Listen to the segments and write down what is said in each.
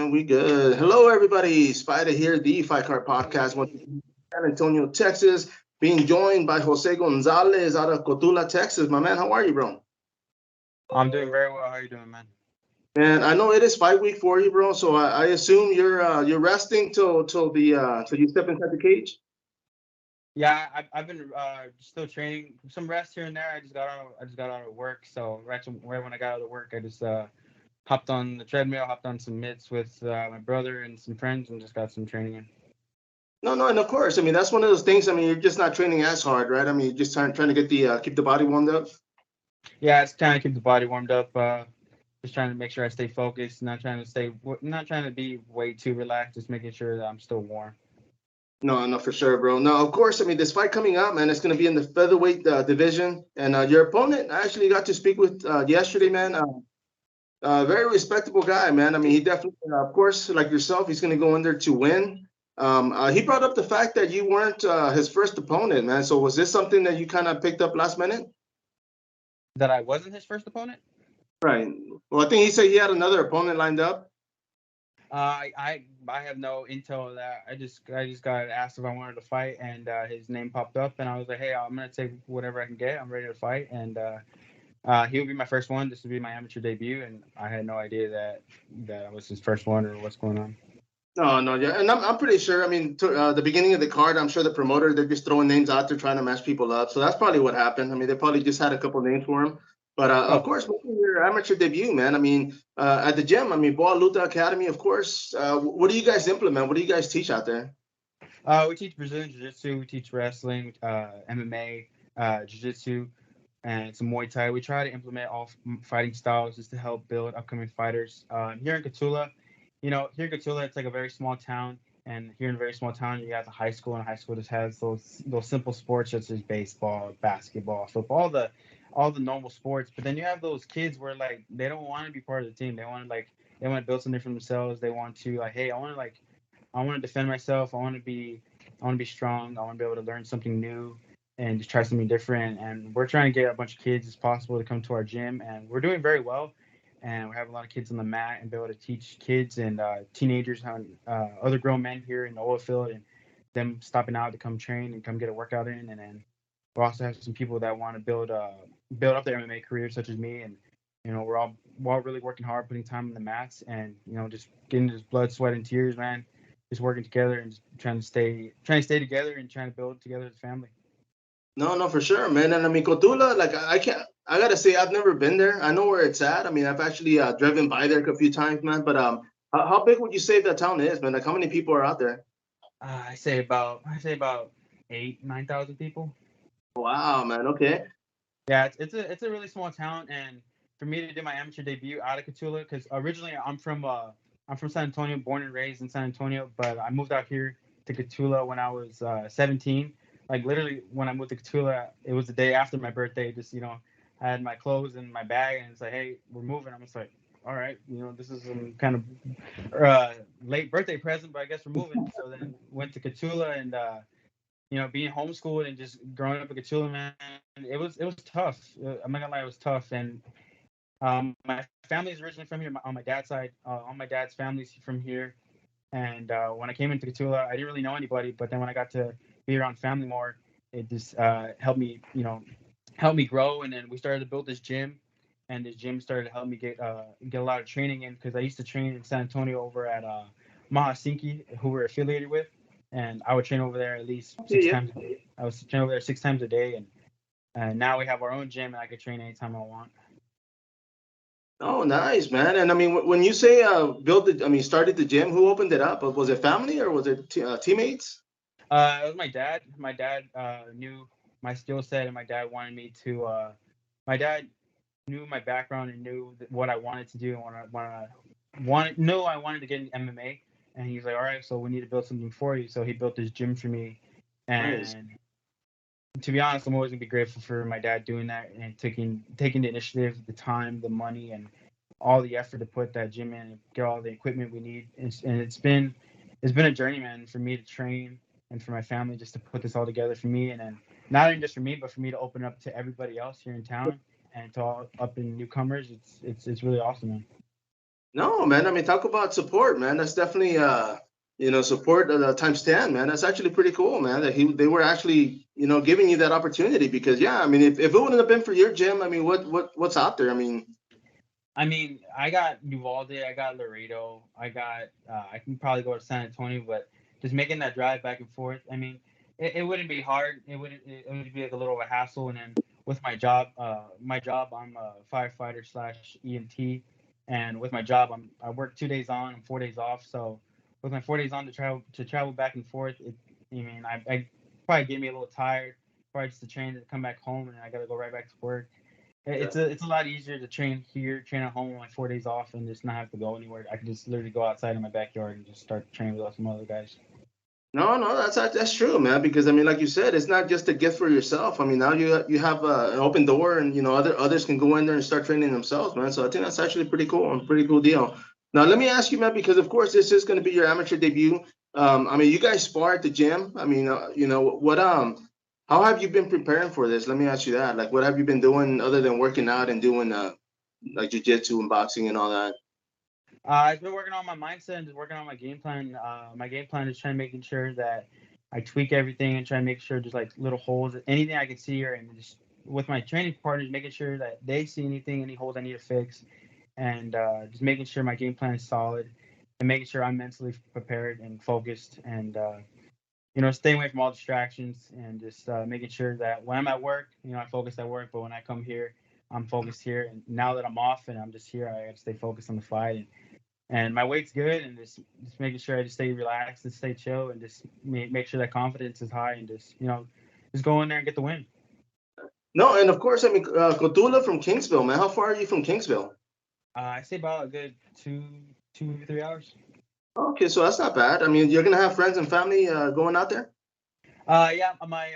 man. We good. Hello, everybody. sPidA here, the Fight Card Podcast, San Antonio, Texas, being joined by Jose Gonzalez out of Cotulla, Texas. My man, how are you, bro? I'm doing very well. How are you doing, man? Man, I know it is fight week for you, bro. So I assume you're resting till you step inside the cage. Yeah, I've been still training. Some rest here and there. I just got out of work. So right when I got out of work, I just hopped on the treadmill, hopped on some mitts with my brother and some friends, and just got some training in. No, and of course, I mean that's one of those things. I mean, you're just not training as hard, right? I mean, you're just trying to get the keep the body warmed up. Yeah, it's trying to keep the body warmed up. Just trying to make sure I stay focused. Not trying to be way too relaxed. Just making sure that I'm still warm. No, for sure, bro. No, of course. I mean, this fight coming up, man, it's going to be in the featherweight division. And your opponent, I actually got to speak with yesterday, man. Very respectable guy, man. I mean, he definitely, of course, like yourself, he's going to go in there to win. He brought up the fact that you weren't his first opponent, man. So was this something that you kind of picked up last minute? That I wasn't his first opponent. Right. Well, I think he said he had another opponent lined up. I have no intel of that. I just got asked if I wanted to fight, and his name popped up, and I was like, hey, I'm gonna take whatever I can get. I'm ready to fight, and he would be my first one. This would be my amateur debut, and I had no idea that I was his first one or what's going on. No, yeah, and I'm pretty sure. I mean, the beginning of the card, I'm sure the promoter they're just throwing names out there trying to match people up. So that's probably what happened. I mean, they probably just had a couple names for him. But of Oh, course, making your amateur debut, man. I mean, at the gym. I mean, Boa Luta Academy, of course. What do you guys implement? What do you guys teach out there? we teach Brazilian Jiu-Jitsu, we teach wrestling, MMA, Jiu-Jitsu, and some Muay Thai. We try to implement all fighting styles just to help build upcoming fighters. Here in Cotulla, here in Cotulla, it's like a very small town, and here in a very small town, you have the high school, and high school just has those simple sports such as baseball, basketball, football, all the normal sports. But then you have those kids where like they don't want to be part of the team. They want to build something for themselves. They want to like, hey, I want to defend myself. I want to be strong. I want to be able to learn something new and just try something different. And we're trying to get a bunch of kids as possible to come to our gym, and we're doing very well. And we have a lot of kids on the mat and be able to teach kids and teenagers how other grown men here in the oil field and them stopping out to come train and come get a workout in. And then we also have some people that want to build up their MMA careers, such as me. And we're all really working hard, putting time on the mats, and just getting this blood, sweat, and tears, man. Just working together and just trying to stay together and trying to build together as a family. No, for sure, man. And I mean, Cotula, like I can't. I gotta say, I've never been there. I know where it's at. I mean, I've actually driven by there a few times, man. But how big would you say that town is, man? Like, how many people are out there? I say about 8,000-9,000 people. Wow, man. Okay. Yeah, it's a really small town, and for me to do my amateur debut out of Cotulla, because originally I'm from San Antonio, born and raised in San Antonio, but I moved out here to Cotulla when I was 17. Like literally, when I moved to Cotulla, it was the day after my birthday. Just I had my clothes in my bag, and it's like, hey, we're moving. I'm just like, all right, this is some kind of late birthday present, but I guess we're moving. So then went to Cotulla and being homeschooled and just growing up in Cotulla, man, it was tough. I'm not gonna lie, it was tough. And my family's originally from here on my dad's side. All my dad's family's from here. And when I came into Cotulla, I didn't really know anybody. But then when I got to be around family more, it just helped me grow. And then we started to build this gym, and this gym started to help me get a lot of training in, because I used to train in San Antonio over at Mahasinki, who we're affiliated with, and I would train over there at least Okay, six yeah. times. I was train over there 6 times a day, and now we have our own gym, and I could train anytime I want. Oh, nice, man. And I mean, when you say started the gym, who opened it up? Was it family or was it teammates? It was my dad. My dad knew my skill set, and my dad wanted me to. My dad knew my background and knew what I wanted to do, and knew I wanted to get into MMA. And he's like, "All right, so we need to build something for you." So he built this gym for me, Nice. and to be honest, I'm always gonna be grateful for my dad doing that and taking the initiative, the time, the money, and all the effort to put that gym in and get all the equipment we need. And it's been a journey, man, for me to train and for my family just to put this all together for me, and then not even just for me, but for me to open up to everybody else here in town and to all up in newcomers. It's really awesome, man. No, man. I mean, talk about support, man. That's definitely support times 10, man. That's actually pretty cool, man. That they were actually giving you that opportunity because yeah, I mean, if it wouldn't have been for your gym, I mean, what's out there? I mean, I got Uvalde, I got Laredo, I can probably go to San Antonio, but just making that drive back and forth, I mean, it wouldn't be hard. It would be like a little of a hassle. And then with my job, I'm a firefighter slash EMT, and with my job, I work 2 days on and 4 days off. So with my 4 days on to travel back and forth, I probably get me a little tired, probably just to train to come back home, and I got to go right back to work. It's a lot easier to train here, train at home with like 4 days off, and just not have to go anywhere. I can just literally go outside in my backyard and just start training with some other guys. no, that's true, man. Because I mean, like you said, it's not just a gift for yourself. I mean, now you have an open door, and others can go in there and start training themselves, man. So I think that's actually pretty cool, and pretty cool deal. Now let me ask you, man, because of course this is going to be your amateur debut. I mean, you guys spar at the gym. I mean, how have you been preparing for this? Let me ask you that. Like, what have you been doing other than working out and doing like jujitsu and boxing and all that? I've been working on my mindset and just working on my game plan. My game plan is trying to making sure that I tweak everything and try to make sure there's like little holes, anything I can see, or and just with my training partners, making sure that they see anything, any holes I need to fix, and just making sure my game plan is solid, and making sure I'm mentally prepared and focused, and staying away from all distractions, and just making sure that when I'm at work, I focus at work, but when I come here, I'm focused here. And now that I'm off and I'm just here, I got to stay focused on the fight, and my weight's good, and just making sure I just stay relaxed and stay chill, and just make sure that confidence is high, and just go in there and get the win. No, and of course, I mean, Cotulla from Kingsville, man. How far are you from Kingsville? I say about a good 2 3 hours. Okay, so that's not bad. I mean, you're gonna have friends and family going out there. Yeah, on my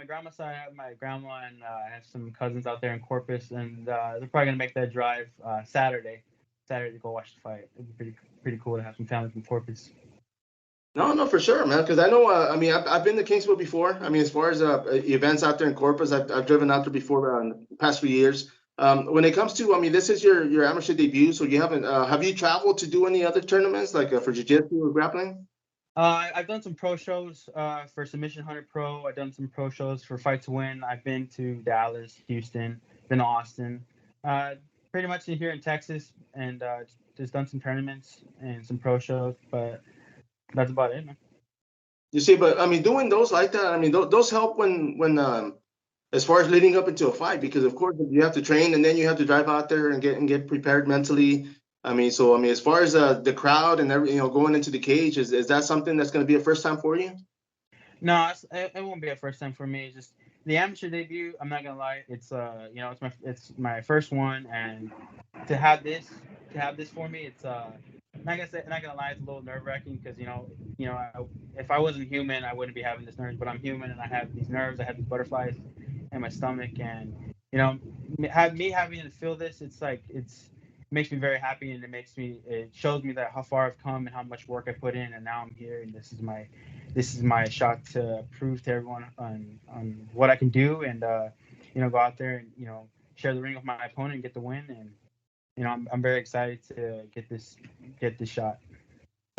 grandma's side, I have my grandma, and I have some cousins out there in Corpus, and they're probably gonna make that drive Saturday to go watch the fight. It'd be pretty cool to have some family from Corpus. No, no, for sure, man. Because I know, I mean, I've been to Kingsville before. I mean, as far as events out there in Corpus, I've driven out there before the past few years. When it comes to, I mean, this is your amateur debut, so you haven't have you traveled to do any other tournaments like for jiu-jitsu or grappling? I've done some pro shows for Submission Hunter Pro. I've done some pro shows for Fight to Win. I've been to Dallas, Houston, been to Austin, uh, pretty much here in Texas, and just done some tournaments and some pro shows. But that's about it, man. You see, but I mean, doing those like that, I mean, those help when as far as leading up into a fight, because of course you have to train and then you have to drive out there and get prepared mentally. I mean, so I mean, as far as the crowd and every going into the cage, is that something that's going to be a first time for you? No, it won't be a first time for me. It's just the amateur debut. I'm not gonna lie. It's my first one, and to have this for me, it's not gonna lie. It's a little nerve wracking because if I wasn't human, I wouldn't be having this nerves. But I'm human, and I have these nerves. I have these butterflies in my stomach, and me having to feel this. It's like makes me very happy, and it shows me that how far I've come and how much work I put in, and now I'm here, and this is my shot to prove to everyone on what I can do, and go out there and share the ring with my opponent and get the win. And I'm very excited to get this shot.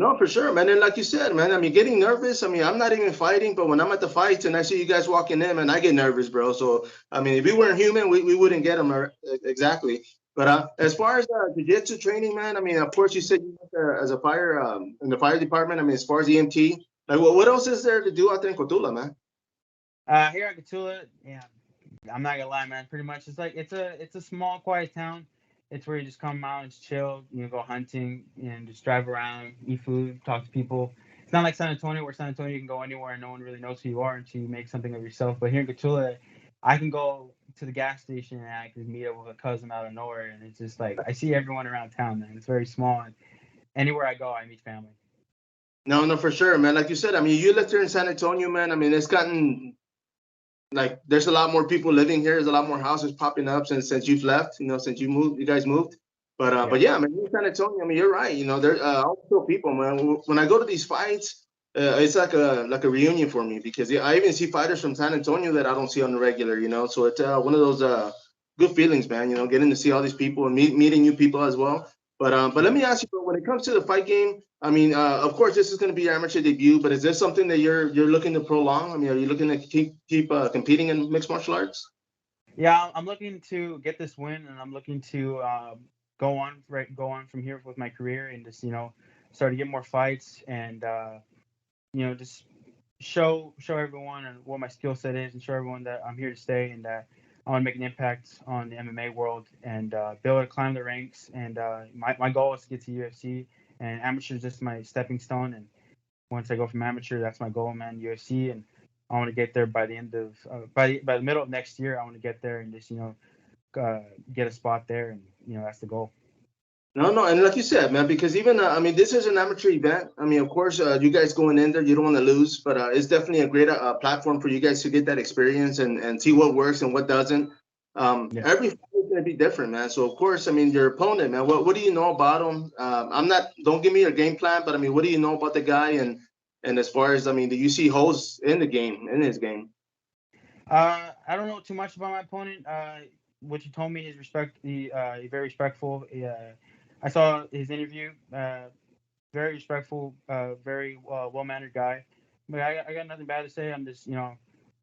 No, for sure, man. And like you said, man, I mean, getting nervous. I mean, I'm not even fighting, but when I'm at the fights and I see you guys walking in, man, I get nervous, bro. So, I mean, if we weren't human, we wouldn't get them exactly. But as far as jiu-jitsu training, man, I mean, of course, you said you went as a fire in the fire department. I mean, as far as EMT, like, what else is there to do out there in Cotulla, man? Here at Cotulla, yeah, I'm not gonna lie, man. Pretty much, it's a small, quiet town. It's where you just come out and just chill, go hunting and just drive around, eat food, talk to people. It's not like San Antonio, where San Antonio you can go anywhere and no one really knows who you are until you make something of yourself. But here in Cotulla, I can go to the gas station and I can meet up with a cousin out of nowhere, and it's just like I see everyone around town, man. It's very small, and anywhere I go, I meet family. No, no, for sure, man. Like you said, I mean, you lived here in San Antonio, man. I mean, it's gotten like there's a lot more people living here. There's a lot more houses popping up since you've left. Since you guys moved. But yeah, man, in San Antonio, I mean, you're right. There I always tell people, man, when I go to these fights, it's like a reunion for me because I even see fighters from San Antonio that I don't see on the regular. So it's one of those good feelings, man. Getting to see all these people and meeting new people as well. But let me ask you, bro, when it comes to the fight game, I mean, of course, this is going to be your amateur debut, but is this something that you're looking to prolong? I mean, are you looking to keep competing in mixed martial arts? Yeah, I'm looking to get this win, and I'm looking to go on from here with my career, and just start to get more fights, and just show everyone and what my skill set is, and show everyone that I'm here to stay, and that I want to make an impact on the MMA world, and be able to climb the ranks. And my goal is to get to UFC, and amateur is just my stepping stone. And once I go from amateur, that's my goal, man. UFC, and I want to get there by the end of by the middle of next year. I want to get there and just get a spot there, and that's the goal. No, no, and like you said, man, because even I mean, this is an amateur event. I mean, of course, you guys going in there, you don't want to lose, but it's definitely a great platform for you guys to get that experience and see what works and what doesn't. Yeah. Every fight is gonna be different, man. So of course, I mean, your opponent, man, what do you know about him? I'm not. Don't give me your game plan, but I mean, what do you know about the guy? And as far as I mean, do you see holes in the game in his game? I don't know too much about my opponent. What you told me, he's very respectful. I saw his interview. Very respectful, very well mannered guy. But I got nothing bad to say. I'm just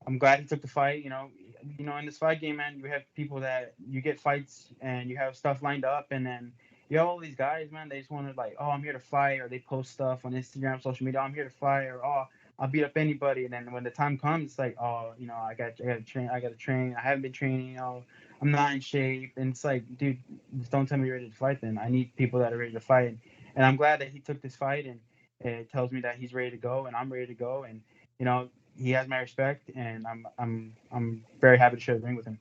I'm glad he took the fight. In this fight game, man, you have people that you get fights and you have stuff lined up, and then you have all these guys, man. They just want to like, oh, I'm here to fight, or they post stuff on Instagram, social media. I'm here to fight, or oh, I'll beat up anybody. And then when the time comes, it's like, oh, I got to train. I got to train. I haven't been training. I'm not in shape. And it's like, dude, just don't tell me you're ready to fight. Then I need people that are ready to fight. And I'm glad that he took this fight, and it tells me that he's ready to go, and I'm ready to go, and he has my respect, and I'm very happy to share the ring with him.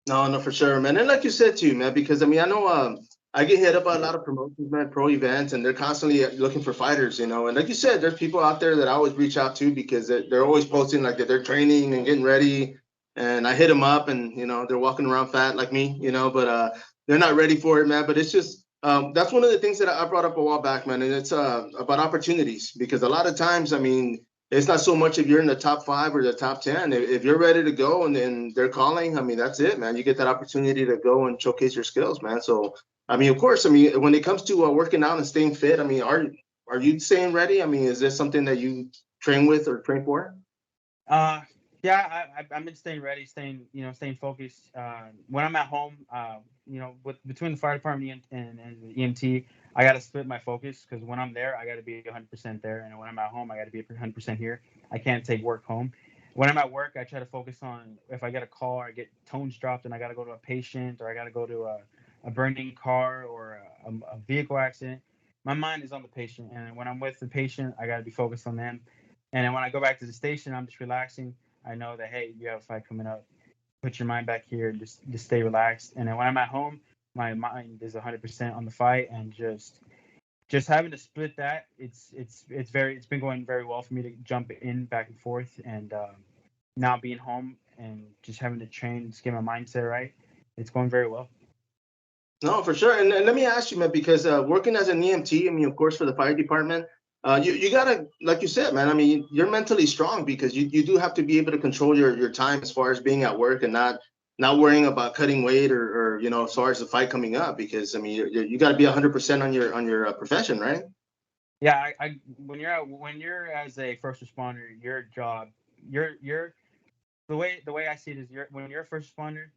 No, no, for sure, man. And like you said too, man, because I mean, I know I get hit up by a lot of promotions, man, pro events, and they're constantly looking for fighters, And like you said, there's people out there that I always reach out to because they're always posting like that they're training and getting ready. And I hit them up, and they're walking around fat like me, but they're not ready for it, man. But it's just that's one of the things that I brought up a while back, man, and it's about opportunities because a lot of times, I mean, it's not so much if you're in the top 5 or the top 10. If you're ready to go and then they're calling, I mean, that's it, man. You get that opportunity to go and showcase your skills, man. So, I mean, of course, I mean, when it comes to working out and staying fit, I mean, are you staying ready? I mean, is this something that you train with or train for? Uh, yeah, I've been staying ready, staying focused. When I'm at home, between the fire department and the EMT, I got to split my focus because when I'm there, I got to be 100% there, and when I'm at home, I got to be 100% here. I can't take work home. When I'm at work, I try to focus on if I get a call or I get tones dropped and I got to go to a patient or I got to go to a burning car or a vehicle accident. My mind is on the patient, and when I'm with the patient, I got to be focused on them. And then when I go back to the station, I'm just relaxing. I know that hey, you have a fight coming up. Put your mind back here. Just stay relaxed. And then when I'm at home, my mind is 100% on the fight, and just having to split that. It's been going very well for me to jump in back and forth, and now being home and just having to train, just get my mindset right. It's going very well. No, for sure. And let me ask you, man, because working as an EMT, I mean, of course, for the fire department, you gotta, like you said, man. I mean, you're mentally strong because you do have to be able to control your time as far as being at work and not worrying about cutting weight or as far as the fight coming up. Because I mean, you got to be 100% on your profession, right? Yeah, when you're as a first responder, your job, your the way I see it is when you're a first responder,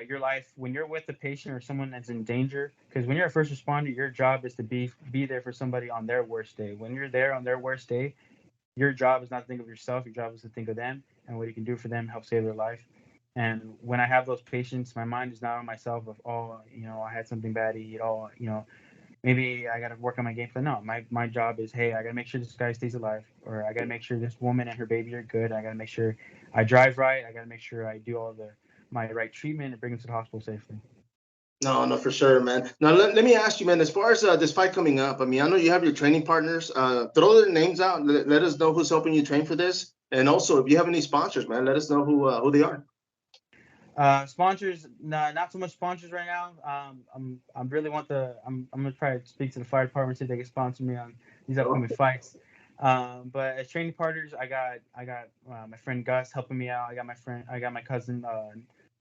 your life when you're with a patient or someone that's in danger, because when you're a first responder, your job is to be there for somebody on their worst day. When you're there on their worst day, your job is not to think of yourself. Your job is to think of them and what you can do for them, help save their life. And when I have those patients, my mind is not on myself of I had something bad to eat. Maybe I got to work on my game plan. No, my job is, hey, I got to make sure this guy stays alive, or I got to make sure this woman and her baby are good. I got to make sure I drive right. I got to make sure I do all my right treatment and bring them to the hospital safely. No, no, for sure, man. Now let me ask you, man. As far as this fight coming up, I mean, I know you have your training partners. Throw their names out. Let us know who's helping you train for this, and also if you have any sponsors, man, let us know who they are. Sponsors, not so much sponsors right now. I'm really want I'm gonna try to speak to the fire department see if they can sponsor me on these upcoming fights. But as training partners, I got my friend Gus helping me out. I got my cousin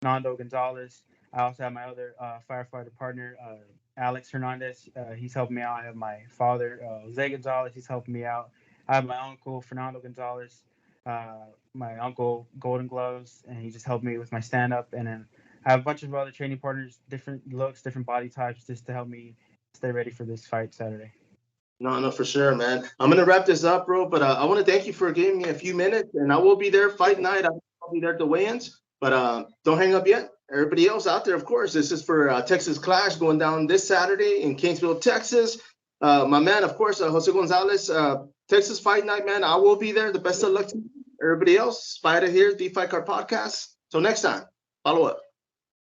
Nando Gonzalez. I also have my other firefighter partner Alex Hernandez. He's helping me out. I have my father, Jose Gonzalez. He's helping me out. I have my uncle, Fernando Gonzalez. My uncle, Golden Gloves, and he just helped me with my stand up. And then I have a bunch of other training partners, different looks, different body types, just to help me stay ready for this fight Saturday. No, for sure, man. I'm gonna wrap this up, bro. But I want to thank you for giving me a few minutes, and I will be there fight night. I'll be there at the weigh-ins. But don't hang up yet. Everybody else out there, of course, this is for TexasClash going down this Saturday in Kingsville, Texas. My man, of course, Jose Gonzalez, Texas Fight Night, man. I will be there. The best of luck to you. Everybody else, sPidA here, the Fight Card Podcast. Till next time, follow up.